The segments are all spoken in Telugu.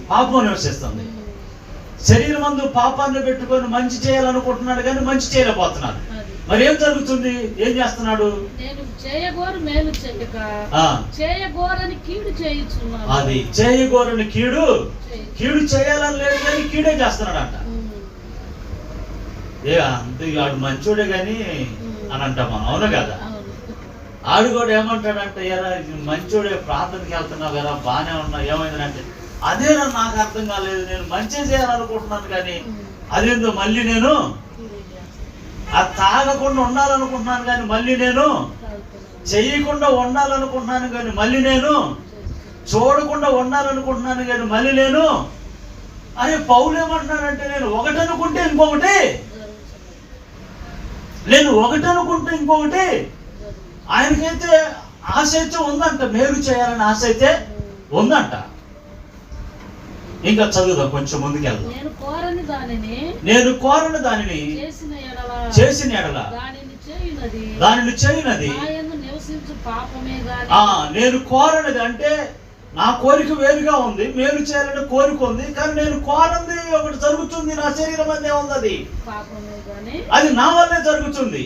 పాపం నివసిస్తుంది. శరీరం మందు పాపాన్ని పెట్టుకొని మంచి చేయాలనుకుంటున్నాడు కానీ మంచి చేయలేకపోతున్నాడు. మరి ఏం జరుగుతుంది? ఏం చేస్తున్నాడు? అది చేయగోరని కీడు చేయాలని లేదు కానీ కీడే చేస్తున్నాడు అంట. అంతే ఆడు మంచోడే గాని అని అంటాం మనం, అవును కదా? ఆడు కూడా ఏమంటాడంటే, ఎరా మంచోడే, ప్రార్థనకి వెళ్తున్నావు కదా, బాగానే ఉన్నావు, ఏమైందంటే అదే నాకు అర్థం కాలేదు, నేను మంచి చేయాలనుకుంటున్నాను కానీ అదేందో మళ్ళీ నేను అది తాగకుండా ఉండాలనుకుంటున్నాను కానీ మళ్ళీ నేను చెయ్యకుండా ఉండాలనుకుంటున్నాను కానీ మళ్ళీ నేను చూడకుండా ఉండాలనుకుంటున్నాను కానీ మళ్ళీ నేను అరే పౌలు ఏమంటున్నానంటే, నేను ఒకటి అనుకుంటే ఇంకొకటి, నేను ఒకటి అనుకుంటే ఇంకొకటి. ఆయనకైతే ఆశ అయితే ఉందంట, మేలు చేయాలని ఆశ అయితే ఉందంట. ఇంకా చదువుదాం, కొంచెం ముందుకెళ్దాం. నేను కోరని దానిని చేసిన ఎడల దానిని చేయనది. నేను కోరనిది అంటే నా కోరిక వేరుగా ఉంది, మేలు చేయాలని కోరిక ఉంది, కానీ నేను కోరంది ఒకటి జరుగుతుంది. నా శరీరం అందే ఉంది, అది నా వల్లే జరుగుతుంది.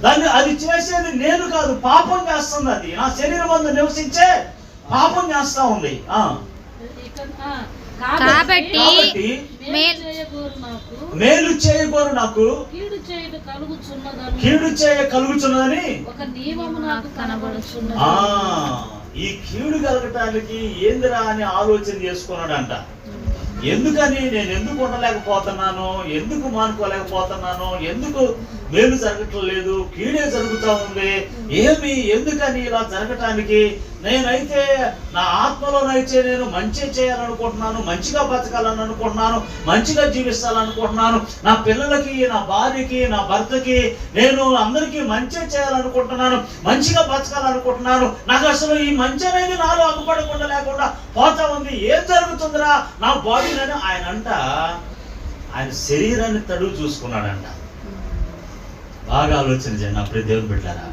దాన్ని అది చేసేది నేను కాదు, పాపం చేస్తుంది. అది నా శరీరం అందు నివసించే పాపం చేస్తా ఉంది. కాబట్టి మేలు చేయగోరు నాకు కీడు చేయ కలుగుచున్నదని ఈ కీడు కలగటానికి ఏందిరా అని ఆలోచన చేసుకున్నాడంట. ఎందుకని నేను ఎందుకు ఉండలేకపోతున్నాను, ఎందుకు మానుకోలేకపోతున్నాను, ఎందుకు మేలు జరగట్లేదు, కీడే జరుగుతూ ఉంది, ఏమి ఎందుకని ఇలా జరగటానికి? నేనైతే నా ఆత్మలోనైతే నేను మంచి చేయాలనుకుంటున్నాను, మంచిగా బతకాలని అనుకుంటున్నాను, మంచిగా జీవిస్తాలనుకుంటున్నాను, నా పిల్లలకి, నా భార్యకి, నా భర్తకి, నేను అందరికీ మంచి చేయాలనుకుంటున్నాను, మంచిగా బతకాలనుకుంటున్నాను. నాకు అసలు ఈ మంచి అనేది నాలో అగ్గుపడకుండా లేకుండా పోతా ఉంది. ఏం జరుగుతుందిరా నా బాడీని? ఆయన శరీరాన్ని తడువు చూసుకున్నాడంట. బాగా ఆలోచన చేయండి నా ప్రియ దేవుని బిడ్డలారా.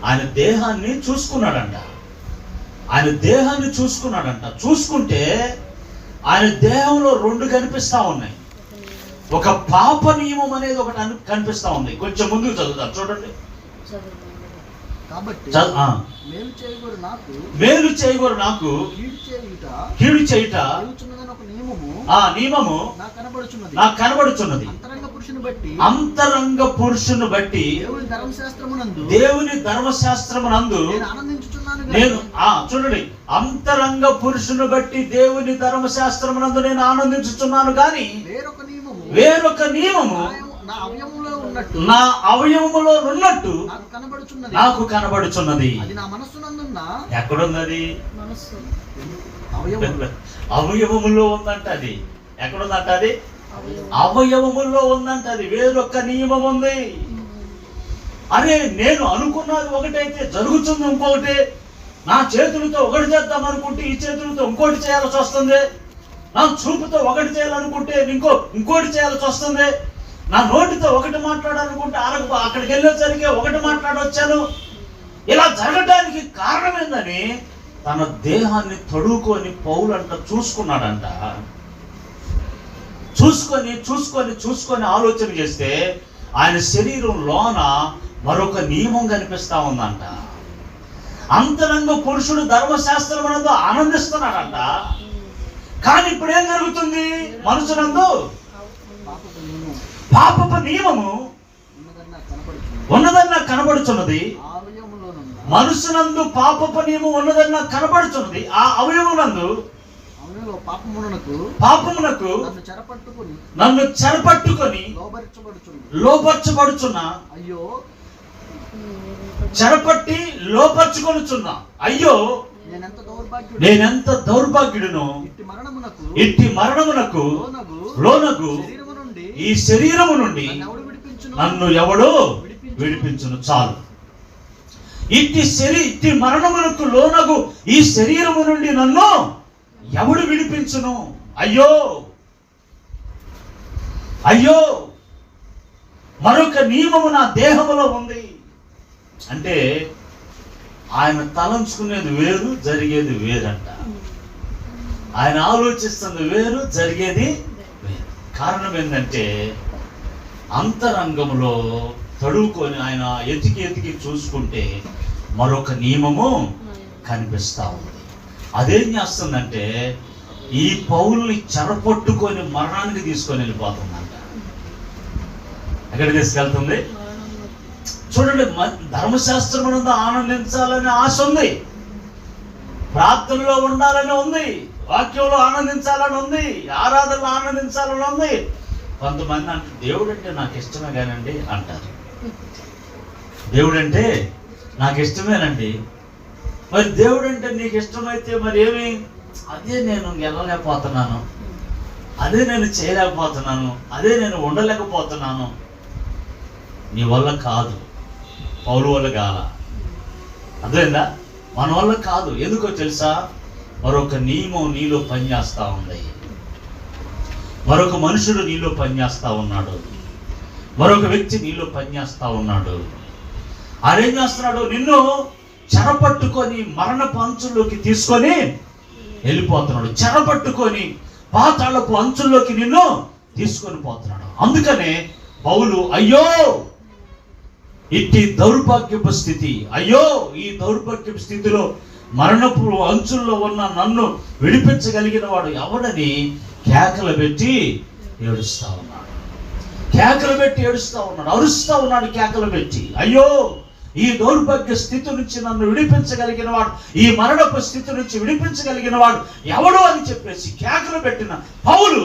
ఆయన దేహాన్ని చూసుకున్నాడంట. చూసుకుంటే ఆయన దేహంలో రెండు కనిపిస్తా ఉన్నాయి. ఒక పాప నియమం అనేది ఒకటి కనిపిస్తా ఉంది. కొంచెం ముందుకు చదువుతాం, చూడండి. మేలు చేయగోరు నాకు కీడు చేయుట నియమము నాకు కనబడుచున్నది. అంతరంగ పురుషుని బట్టి దేవుని ధర్మశాస్త్రమునందు నేను చూడండి, అంతరంగ పురుషుని బట్టి దేవుని ధర్మశాస్త్రమునందు నేను ఆనందించుచున్నాను కానీ వేరొక నియమము నా అవయవములో ఉన్నట్టు నాకు కనబడుచున్నది. ఎక్కడున్నది? అవయవములో ఉందంట. అది ఎక్కడుందంట? అది అవయవములో ఉందంట. అది వేరొక నియమం ఉంది. అరే నేను అనుకున్నది ఒకటైతే జరుగుతుంది ఇంకొకటి. నా చేతులతో ఒకటి చేద్దాం అనుకుంటే ఈ చేతులతో ఇంకోటి చేయాల్సి వస్తుంది. నా చూపుతో ఒకటి చేయాలనుకుంటే ఇంకోటి చేయాల్సి వస్తుంది. నా నోటితో ఒకటి మాట్లాడాలనుకుంటే అక్కడికి వెళ్ళేసరికి ఒకటి మాట్లాడొచ్చాను. ఇలా జరగడానికి కారణం ఏందని తన దేహాన్ని తడువుకొని పౌలంట చూసుకున్నాడంట. చూసుకొని ఆలోచన చేస్తే ఆయన శరీరంలోన మరొక నియమం కనిపిస్తా ఉందంట. అంతరంగ పురుషుడు ధర్మశాస్త్రమునందు ఆనందిస్తున్నాడంట. కానీ ఇప్పుడు ఏం జరుగుతుంది? మనసునందు పాపపు నియమము ఉన్నదని నాకు కనబడుచున్నది. మనసునందు పాపపు నియమం ఉన్నదని నాకు కనబడుచున్నది. ఆ అవయవమునందు పాపమునకు నన్ను చెరపట్టుకొని లోపరచబడుచున్నా. చెరపట్టి లోపరచుకొనుచున్నా. అయ్యో నేనెంత దౌర్భాగ్యుడును. ఇట్టి మరణమునకు లోనగు ఈ శరీరము నుండి నన్ను ఎవడు విడిపించును. చాలు. ఇట్టి మరణమునకు లోనగు ఈ శరీరము నుండి నన్ను ఎవడు విడిపించును? అయ్యో అయ్యో మరొక నియమము నా దేహములో ఉంది. అంటే ఆయన తలంచుకునేది వేరు, జరిగేది వేరంట. ఆయన ఆలోచిస్తుంది వేరు, జరిగేది వేరు. కారణం ఏంటంటే అంతరంగంలో తడువుకొని ఆయన ఎతికి చూసుకుంటే మరొక నియమము కనిపిస్తా ఉంది. అదేం చేస్తుందంటే ఈ పౌల్ని చెరపట్టుకొని మరణానికి తీసుకొని వెళ్ళిపోతుందంట. ఎక్కడ తీసుకెళ్తుంది చూడండి. ధర్మశాస్త్రం ఆనందించాలని ఆశ ఉంది, ప్రార్థనలో ఉండాలని ఉంది, వాక్యంలో ఆనందించాలని ఉంది, ఆరాధనలో ఆనందించాలని ఉంది. కొంతమంది అంటే దేవుడు అంటే నాకు ఇష్టమే కానండి అంటారు. దేవుడు అంటే నాకు ఇష్టమేనండి. మరి దేవుడు అంటే నీకు ఇష్టమైతే మరి ఏమి, అదే నేను వెళ్ళలేకపోతున్నాను, అదే నేను చేయలేకపోతున్నాను, అదే నేను ఉండలేకపోతున్నాను. నీ వల్ల కాదు, పౌలు వల్ల కాల, అదేందా మన వల్ల కాదు. ఎందుకో తెలుసా, మరొక నియమం నీలో పనిచేస్తా ఉంది, మరొక మనుషుడు నీలో పనిచేస్తా ఉన్నాడు, మరొక వ్యక్తి నీలో పనిచేస్తా ఉన్నాడు. ఆడేం చేస్తున్నాడు, నిన్ను చెరపట్టుకొని మరణపు అంచుల్లోకి తీసుకొని వెళ్ళిపోతున్నాడు. చెరపట్టుకొని పాతాళపు అంచుల్లోకి నిన్ను తీసుకొని పోతున్నాడు. అందుకనే పౌలు అయ్యో ఇట్టి దౌర్భాగ్యపు స్థితి, అయ్యో ఈ దౌర్భాగ్యపు స్థితిలో మరణపు అంచుల్లో ఉన్న నన్ను విడిపించగలిగిన వాడు ఎవడని కేకలు పెట్టి ఏడుస్తా ఉన్నాడు. కేకలు పెట్టి ఏడుస్తా ఉన్నాడు, అరుస్తా ఉన్నాడు కేకలు పెట్టి. అయ్యో ఈ దౌర్భాగ్య స్థితి నుంచి నన్ను విడిపించగలిగిన వాడు, ఈ మరణపు స్థితి నుంచి విడిపించగలిగిన వాడు ఎవడు అని చెప్పేసి కేకలు పెట్టిన పౌలు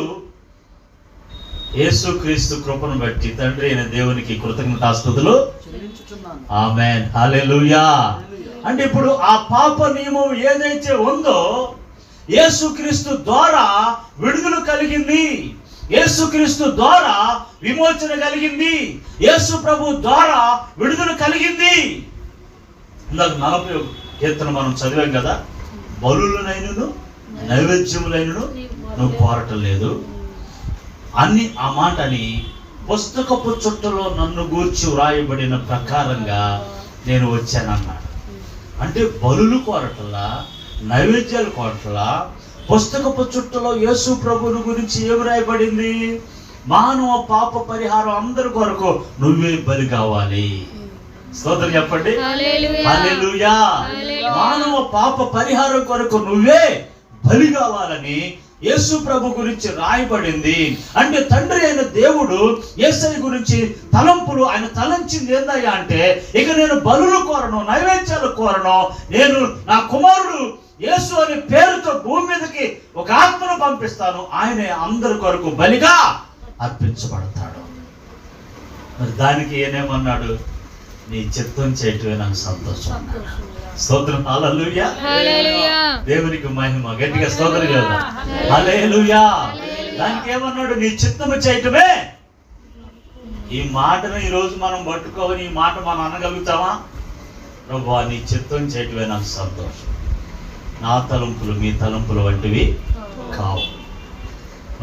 యేసుక్రీస్తు కృపను బట్టి తండ్రి అయిన దేవునికి కృతజ్ఞతాస్తుతులు చెల్లించుచున్నాను. ఆమేన్, హల్లెలూయా. అంటే ఇప్పుడు ఆ పాప నియమం ఏదైతే ఉందో యేసుక్రీస్తు ద్వారా విడుదల కలిగింది, యేసుక్రీస్తు ద్వారా విమోచన కలిగింది, యేసు ప్రభు ద్వారా విడుదల కలిగింది. ఇందాక 40వ కీర్తన మనం చదివాం కదా, బలులనైనను నైవేద్యములైనను నువ్వు కోరటం లేదు అన్ని. ఆ మాటని పుస్తకపు చుట్టలో నన్ను గూర్చి వ్రాయబడిన ప్రకారంగా నేను వచ్చానన్నాడు. అంటే బలులు కోరటలా, నైవేద్యాలు కోరటలా, పుస్తకపు చుట్టలో యేసు ప్రభువుని గురించి ఏమి రాయబడింది, మానవ పాప పరిహారం అందరి కొరకు నువ్వే బలి కావాలి. స్తోత్రం చెప్పండి, హల్లెలూయా. మానవ పాప పరిహారం కొరకు నువ్వే బలి కావాలని యేసు ప్రభు గురించి రాయబడింది. అంటే తండ్రి అయిన దేవుడు యేసయ్య గురించి తలంపులు ఆయన తలంచింది ఏందయ్యా అంటే, ఇక నేను బలులు కోరను, నైవేద్యాలు కోరను, నేను నా కుమారుడు యేసు అనే పేరుతో భూమి మీదకి ఒక ఆత్మను పంపిస్తాను, ఆయనే అందరి కొరకు బలిగా అర్పించబడతాడు. మరి దానికి ఏనేమన్నాడు, నీ చిత్తం చేయటమే నాకు సంతోషం అన్నాడు. స్తోత్రం, హల్లెలూయా. దేవునికి మహిమ, గట్టిగా స్తోత్రం చేద్దాం, హల్లెలూయా. దానికి ఏమన్నాడు, నీ చిత్తము చేయటమే. ఈ మాటను ఈరోజు మనం పట్టుకోవాలి, ఈ మాట మనం అనగలుగుతామా, ప్రభువా నీ చిత్తం చేయటమే నాకు సంతోషం, నా తలంపులు మీ తలంపులు వంటివి కావు,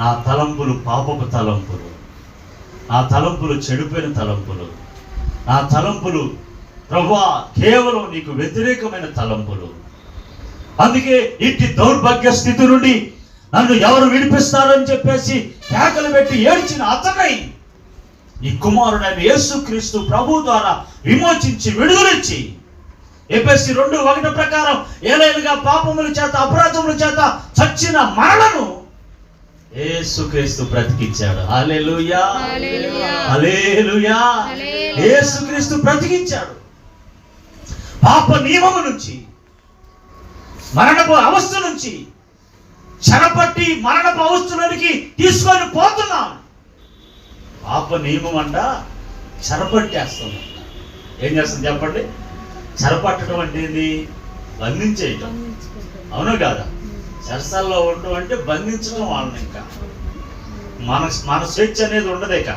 నా తలంపులు పాపపు తలంపులు, నా తలంపులు చెడిపోయిన తలంపులు, నా తలంపులు ప్రభువా కేవలం నీకు వ్యతిరేకమైన తలంపులు. అందుకే ఇట్టి దౌర్భాగ్య స్థితి నుండి నన్ను ఎవరు విడిపిస్తారని చెప్పేసి కేకలు పెట్టి ఏడ్చిన అతనై నీ కుమారుడైన యేసుక్రీస్తు ప్రభు ద్వారా విమోచించి విడుదలిచ్చి ఎఫెసీ 2:1 ప్రకారం ఏలైనగా పాపముల చేత అపరాధముల చేత చచ్చిన మరణను యేసుక్రీస్తు బ్రతికించాడు. హల్లెలూయా, హల్లెలూయా. యేసుక్రీస్తు బ్రతికించాడు. పాప నియమము నుంచి, మరణపు అవస్థ నుంచి చెరపట్టి మరణపు అవస్థలోనికి తీసుకొని పోతున్నాం. పాప నియమం అంట చెరపట్టేస్తుంది. ఏం చేస్తుంది చెప్పండి, చెరపట్టడం అంటే ఏంది, బంధించేయటం, అవును కాదా? చెరసాల్లో ఉండటం అంటే బంధించడం వాళ్ళని. ఇంకా మన స్వేచ్ఛ అనేది ఉండదు. ఇక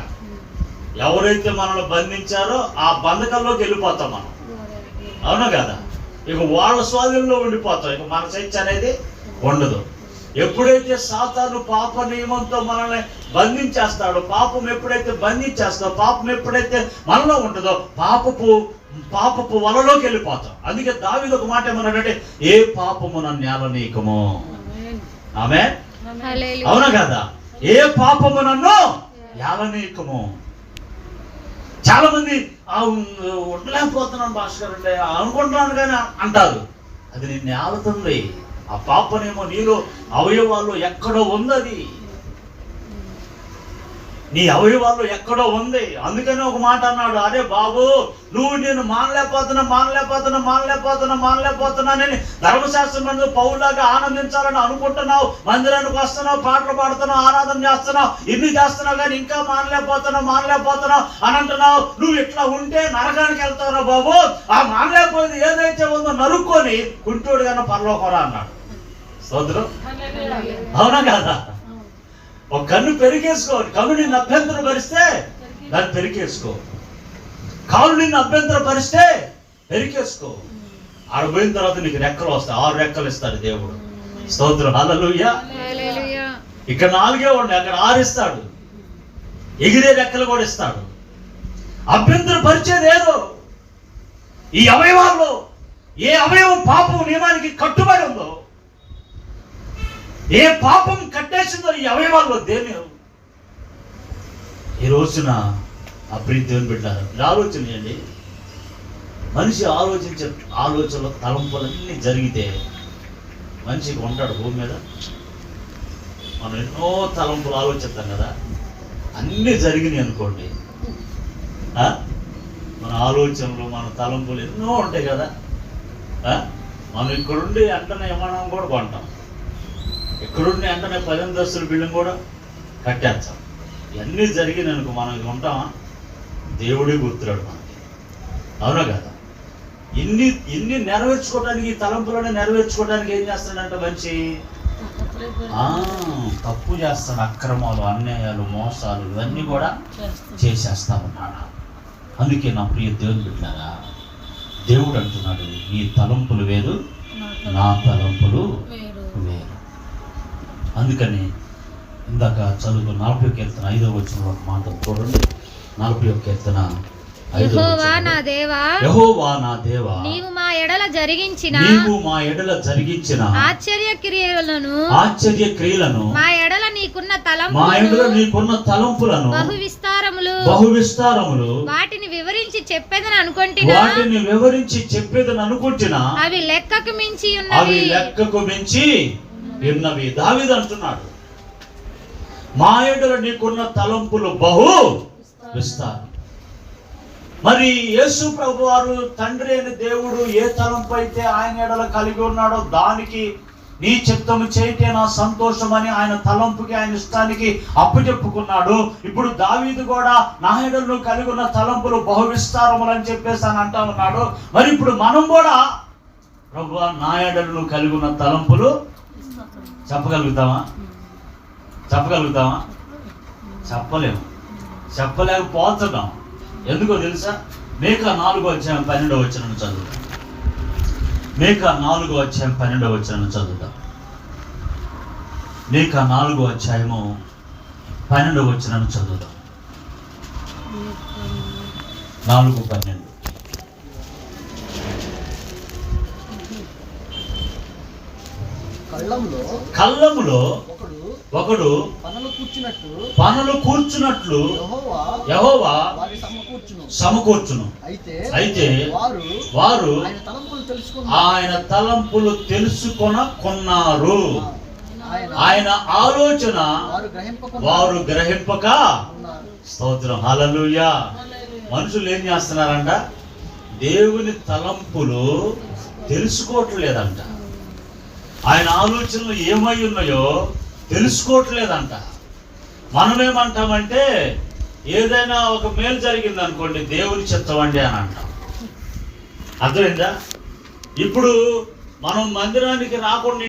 ఎవరైతే మనల్ని బంధించారో ఆ బంధకంలోకి వెళ్ళిపోతాం మనం, అవునా కదా? ఇక వాళ్ళ స్వాధీనంలో ఉండిపోతాం, ఇక మన స్వేచ్ఛ అనేది ఉండదు. ఎప్పుడైతే సాతాను పాప నియమంతో మనల్ని బంధించేస్తాడో, పాపం ఎప్పుడైతే బంధించేస్తాడో, పాపం ఎప్పుడైతే మనలో ఉంటుందో పాపపు వలలోకి వెళ్ళిపోతాం. అందుకే దావీదు ఒక మాట ఏమన్నాడంటే, ఏ పాపము నన్ను ఏలనీయకము, ఆమె అవునా కదా? ఏ పాపము నన్ను యావనీకము. చాలా మంది ఉండలేకపోతున్నాను భాస్కర్ అంటే అనుకుంటున్నాను కానీ అంటారు. అది నిన్ను ఏలుతుంది. ఆ పాపనేమో నీలో అవయవాల్లో ఎక్కడో ఉంది. అది నీ అవయవాల్లో ఎక్కడో ఉంది. అందుకని ఒక మాట అన్నాడు, అరే బాబు నువ్వు నేను మానలేకపోతున్నానని ధర్మశాస్త్రం మందు పౌరులాగా ఆనందించాలని అనుకుంటున్నావు, మందిరానికి వస్తున్నావు, పాటలు పాడుతున్నావు, ఆరాధన చేస్తున్నావు, ఇన్ని చేస్తున్నావు, కానీ ఇంకా మానలేకపోతున్నావు అని అంటున్నావు. నువ్వు ఇట్లా ఉంటే నరకానికి వెళ్తావు బాబు. ఆ మానలేకపోయింది ఏదైతే ఉందో నరుక్కొని కుంటోడు కన్నా పరలోకరా అన్నాడు. సోదరు అవునా కదా? ఒక కన్ను పెరిగేసుకో. కన్ను నిన్ను అభ్యంతరం పరిస్తే దాన్ని పెరిగేసుకో. కాలు నిన్ను అభ్యంతరం పరిస్తే పెరిగేసుకో. ఆడ పోయిన తర్వాత నీకు రెక్కలు వస్తాయి. 6 రెక్కలు ఇస్తాడు దేవుడు. స్తోత్రం హల్లెలూయా. ఇక్కడ 4 ఉన్నాయి, అక్కడ 6 ఇస్తాడు. ఎగిరే రెక్కలు కూడా ఇస్తాడు. అభ్యంతరం పరిచేది ఏదో ఈ అవయవాల్లో ఏ అవయవం పాపం నియమానికి కట్టుబడి ఉందో, ఏ పాపం కట్టేసిందో ఈ అవయవాల్లో దేని ఈ రోజున ఆ ప్రీతి దేవుని బిడ్డలారా ఆలోచన చేయండి. మనిషి ఆలోచనలో తలంపులన్నీ జరిగితే మనిషికి ఉంటాడు భూమి మీద. మనం ఎన్నో తలంపులు ఆలోచిస్తాం కదా, అన్నీ జరిగినాయి అనుకోండి. మన ఆలోచనలు మన తలంపులు ఎన్నో ఉంటాయి కదా. మనం ఇక్కడుండి వెంటనే విమానం కూడా కొంటాం, ఇక్కడుండి వెంటనే 10 అంతస్తుల బిల్డింగ్ కూడా కట్టేస్తాం. ఇవన్నీ జరిగినాయి అనుకో, మనం ఉంటామా? దేవుడే గుర్తురాడు మనకి. అవునా కదా? ఇన్ని నెరవేర్చుకోవడానికి, ఈ తలంపులను నెరవేర్చుకోవడానికి ఏం చేస్తాడంటే మనిషి తప్పు చేస్తాడు. అక్రమాలు, అన్యాయాలు, మోసాలు ఇవన్నీ కూడా చేసేస్తా ఉన్నాడు. అందుకే నా ప్రియ దేవుని బిడ్డలారా, దేవుడు అంటున్నాడు, ఈ తలంపులు వేరు, నా తలంపులు వేరు. అందుకని ఇందాక చదువు 40వ కీర్తన 5వ వచనంలో ఒక మాట చూడండి. 41వ కీర్తన 5వ వచనం, యెహోవా నా దేవా నీవు మా ఎడల జరిగించిన ఆశ్చర్య క్రియలను మా ఎడల నీకున్న తలంపులను బహు విస్తారములు వాటిని వివరించి చెప్పేదని అనుకుంటున్నా అవి లెక్కకు మించి ఉన్నవి. దావీదు అంటున్నాడు, మా ఎడల నీకున్న తలంపులు బహు విస్తారం. మరి యేసు ప్రభు వారు తండ్రి అయిన దేవుడు ఏ తలంపు అయితే ఆయన ఎడల కలిగి ఉన్నాడో దానికి నీ చిత్తము చేయటే నా సంతోషం అని ఆయన తలంపుకి, ఆయన ఇష్టానికి అప్పచెప్పుకున్నాడు. ఇప్పుడు దావీదు కూడా నా ఎడలను కలిగి ఉన్న తలంపులు బహు విస్తారములు అని చెప్పేసి అని అంటా ఉన్నాడు. మరి ఇప్పుడు మనం కూడా ప్రభువా నా ఎడలను కలిగి ఉన్న తలంపులు చెప్పగలుగుతామా? చెప్పలేము. చెప్పలేకపోతున్నాం. ఎందుకో తెలుసా? మీకా 4వ అధ్యాయం 12వ వచనం చదువుతాం. మీకా 4వ అధ్యాయం 12వ వచనం చదువుతాం. మీకా 4వ అధ్యాయము 12వ వచనం చదువుతాం. 4:12. కళ్ళములో ఒకడు పనులు కూర్చున్నట్లు యెహోవా సమకూర్చును. అయితే వారు ఆయన తలంపులు తెలుసుకొనకున్నారు. ఆయన ఆలోచన వారు గ్రహింపక. స్తోత్రం హల్లెలూయా. మనుషులు ఏం చేస్తున్నారంట? దేవుని తలంపులు తెలుసుకోవట్లేదంట. ఆయన ఆలోచనలు ఏమై ఉన్నాయో తెలుసుకోవట్లేదంట. మనమేమంటామంటే ఏదైనా ఒక మేలు జరిగింది అనుకోండి, దేవుని చిత్తం అండి అని అంటాం. అర్థమైందా? ఇప్పుడు మనం మందిరానికి రాకుండా